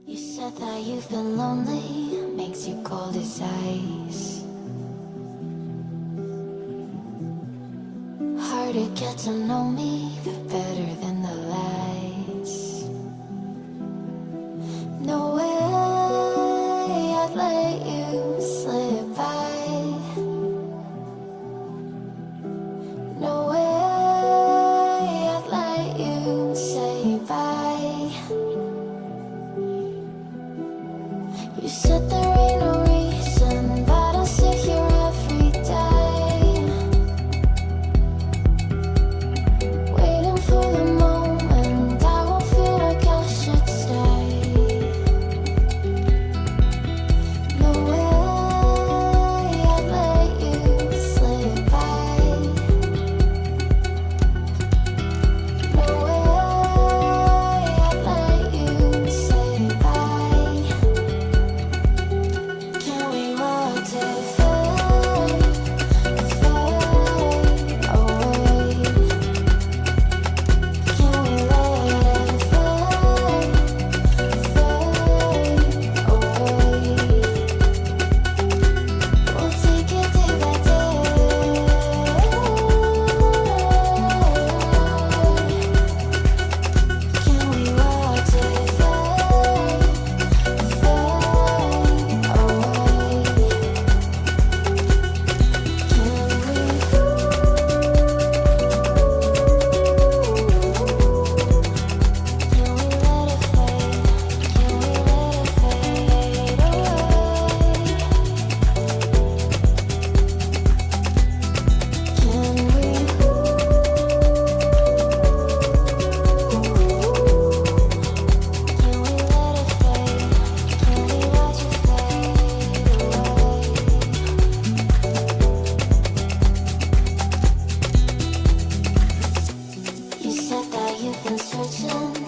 You said that you've been lonely, makes you cold as ice. Hard to get to know me, but better than the lies. No way I'd let you slip by. No way I'd let you say bye. You said there ain't no reason, but I'll sit here every day, waiting for the moment I won't feel like I should stay. No way I'd let you slip by. No way I'd let you say bye. Can we watch it fade, fade away? Can we let it fade, fade away? We'll take it day by day. Can we watch it fade, fade away? You said that you've been searching